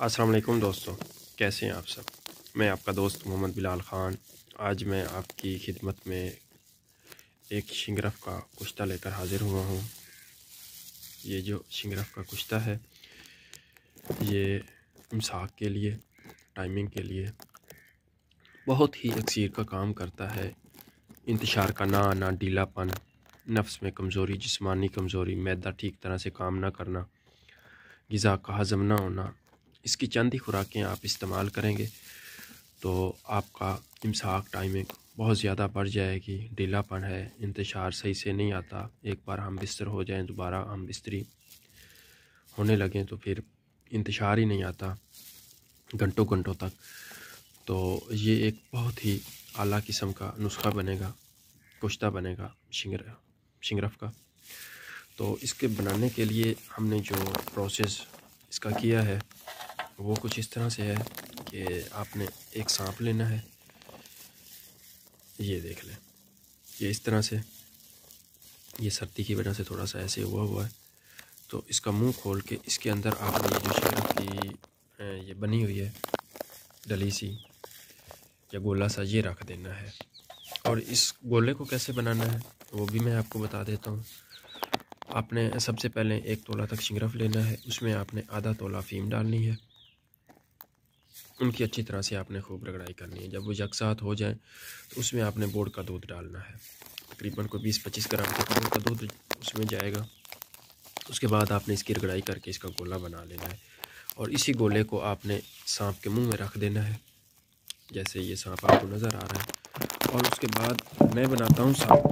अस्सलाम वालेकुम दोस्तों, कैसे हैं आप सब। मैं आपका दोस्त मोहम्मद बिलाल ख़ान। आज मैं आपकी खिदमत में एक शिंगरफ का कुश्ता लेकर हाज़िर हुआ हूँ। ये जो शिंगरफ का कुश्ता है ये इमसाक के लिए, टाइमिंग के लिए बहुत ही अक्सीर का काम करता है। इंतशार का ना आना, ढीलापन, नफ्स में कमज़ोरी, जिस्मानी कमज़ोरी, मैदा ठीक तरह से काम ना करना, ग़िज़ा का हज़म ना होना, इसकी चंद ही खुराकें आप इस्तेमाल करेंगे तो आपका इमसाक टाइमिंग बहुत ज़्यादा बढ़ जाएगी। ढीलापन है, इंतशार सही से नहीं आता, एक बार हम बिस्तर हो जाएं दोबारा हम बिस्तरी होने लगें तो फिर इंतशार ही नहीं आता घंटों घंटों तक। तो ये एक बहुत ही आला किस्म का नुस्खा बनेगा, कुश्ता बनेगा शिंगरफ का। तो इसके बनाने के लिए हमने जो प्रोसेस इसका किया है वो कुछ इस तरह से है कि आपने एक सांप लेना है। ये देख लें, ये इस तरह से, ये सर्दी की वजह से थोड़ा सा ऐसे हुआ है। तो इसका मुंह खोल के इसके अंदर आपने ये जो शिंगरफ की ये बनी हुई है डली सी या गोला सा, ये रख देना है। और इस गोले को कैसे बनाना है वो भी मैं आपको बता देता हूँ। आपने सबसे पहले 1 तोला तक शिंगरफ लेना है, उसमें आपने आधा तोला अफीम डालनी है। उनकी अच्छी तरह से आपने खूब रगड़ाई करनी है। जब वो यकसाथ हो जाए तो उसमें आपने बोर्ड का दूध डालना है, तकरीबन कोई 20-25 ग्राम के बोर्ड का दूध उसमें जाएगा। उसके बाद आपने इसकी रगड़ाई करके इसका गोला बना लेना है और इसी गोले को आपने सांप के मुंह में रख देना है, जैसे ये सांप आपको नज़र आ रहा है। और उसके बाद मैं बनाता हूँ सांप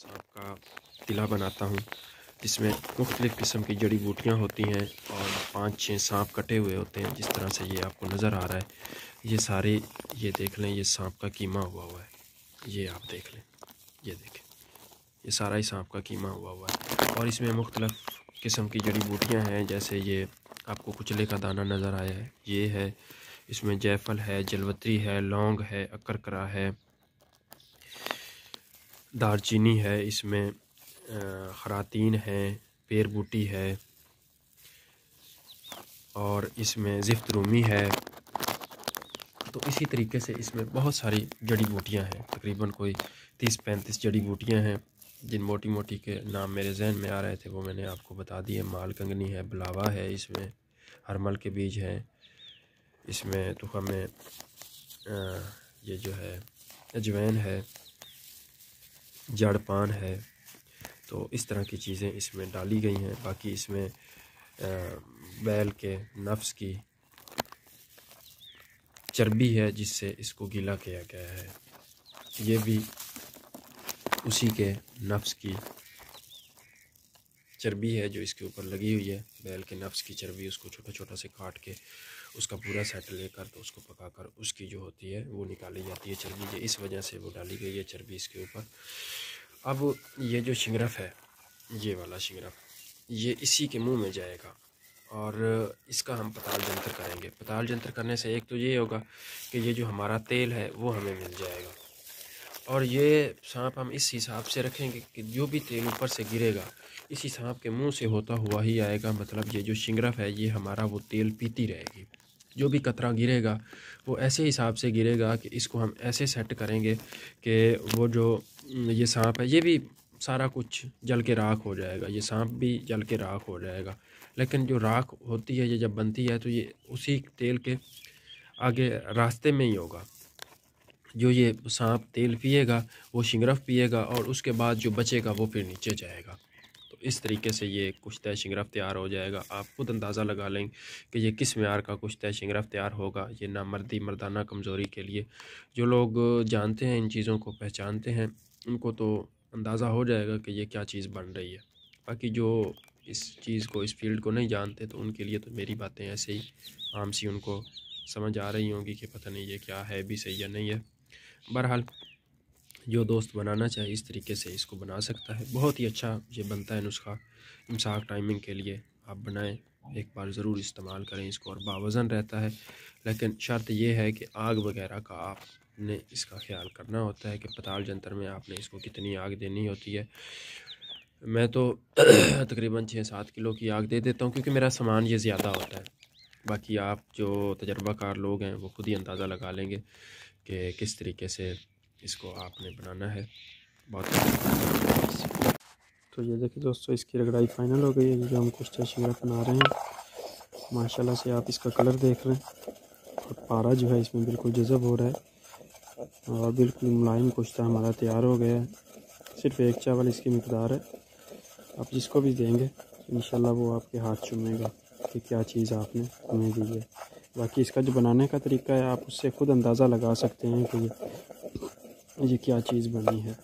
का तिला बनाता हूँ, जिसमें मुख्तलिफ़ किस्म की जड़ी बूटियाँ होती हैं और 5-6 सांप कटे हुए होते हैं, जिस तरह से ये आपको नज़र आ रहा है। ये सारे, ये देख लें, ये सांप का कीमा हुआ है, ये आप देख लें, ये देखें, ये सारा ही सांप का कीमा हुआ है। और इसमें मुख्तलिफ़ किस्म की जड़ी बूटियाँ हैं, जैसे ये आपको कुचले का दाना नज़र आया है, ये है, इसमें जायफल है, जलवत्री है, लौंग है, अकरकरा है, दारचीनी है, इसमें खरातीन है, पेर बूटी है और इसमें ज़िफ्त रूमी है। तो इसी तरीके से इसमें बहुत सारी जड़ी बूटियाँ हैं, तकरीबन कोई 30-35 जड़ी बूटियाँ हैं। जिन मोटी मोटी के नाम मेरे जहन में आ रहे थे वो मैंने आपको बता दिए। मालकंगनी है, बुलावा है, इसमें हरमल के बीज हैं, इसमें तुखम में ये जो है अजवैन है, जड़ पान है। तो इस तरह की चीज़ें इसमें डाली गई हैं। बाकी इसमें बैल के नफ्स की चर्बी है जिससे इसको गीला किया गया है, ये भी उसी के नफ्स की चर्बी है जो इसके ऊपर लगी हुई है। बैल के नफ्स की चर्बी, उसको छोटा छोटा से काट के उसका पूरा सेट लेकर तो उसको पकाकर उसकी जो होती है वो निकाली जाती है चर्बी। ये इस वजह से वो डाली गई है चर्बी इसके ऊपर। अब ये जो शिंगरफ है, ये वाला शिंगरफ, ये इसी के मुंह में जाएगा और इसका हम पताल जंतर करेंगे। पताल जंतर करने से एक तो ये होगा कि ये जो हमारा तेल है वो हमें मिल जाएगा, और ये सांप हम इस हिसाब से रखेंगे कि जो भी तेल ऊपर से गिरेगा इसी सांप के मुंह से होता हुआ ही आएगा। मतलब ये जो शिंगरफ है ये हमारा वो तेल पीती रहेगी। जो भी कतरा गिरेगा वो ऐसे हिसाब से गिरेगा कि इसको हम ऐसे सेट करेंगे कि वो जो ये सांप है ये भी सारा कुछ जल के राख हो जाएगा, ये सांप भी जल के राख हो जाएगा। लेकिन जो राख होती है ये जब बनती है तो ये उसी तेल के आगे रास्ते में ही होगा। जो ये सांप तेल पिएगा वो शिंगरफ पिएगा और उसके बाद जो बचेगा वो फिर नीचे जाएगा। तो इस तरीके से ये कुश्ता शिंगरफ तैयार हो जाएगा। आप खुद अंदाज़ा लगा लें कि ये किस मेयार का कुश्ता शिंगरफ तैयार होगा। ये ना मर्दाना कमज़ोरी के लिए, जो लोग जानते हैं इन चीज़ों को, पहचानते हैं, उनको तो अंदाज़ा हो जाएगा कि ये क्या चीज़ बन रही है। बाकी जो इस चीज़ को, इस फील्ड को नहीं जानते तो उनके लिए तो मेरी बातें ऐसे ही आम सी उनको समझ आ रही होंगी कि पता नहीं ये क्या है भी सही या नहीं है। बहरहाल जो दोस्त बनाना चाहे इस तरीके से इसको बना सकता है। बहुत ही अच्छा ये बनता है नुस्खा इमसाक टाइमिंग के लिए। आप बनाएं, एक बार ज़रूर इस्तेमाल करें इसको, और बावज़न रहता है। लेकिन शर्त यह है कि आग वगैरह का आपने इसका ख्याल करना होता है कि पताल जंतर में आपने इसको कितनी आग देनी होती है। मैं तो तकरीबन 6-7 किलो की आग दे देता हूँ क्योंकि मेरा सामान ये ज़्यादा होता है। बाकी आप जो तजर्बाकार लोग हैं वो खुद ही अंदाज़ा लगा लेंगे कि किस तरीके से इसको आपने बनाना है। बहुत तो ये देखिए दोस्तों, इसकी रगड़ाई फाइनल हो गई है। ये जो हम कुश्ता शीरा बना रहे हैं, माशाल्लाह से आप इसका कलर देख रहे हैं और पारा जो है इसमें बिल्कुल जज़ब हो रहा है और बिल्कुल मुलायम कुश्ता हमारा तैयार हो गया है। सिर्फ एक चावल इसकी मिकदार है। आप जिसको भी देंगे इंशाल्लाह वो आपके हाथ चूमेगा कि क्या चीज़ आपने हमें दी है। बाकी इसका जो बनाने का तरीका है आप उससे ख़ुद अंदाज़ा लगा सकते हैं कि ये क्या चीज़ बनी है।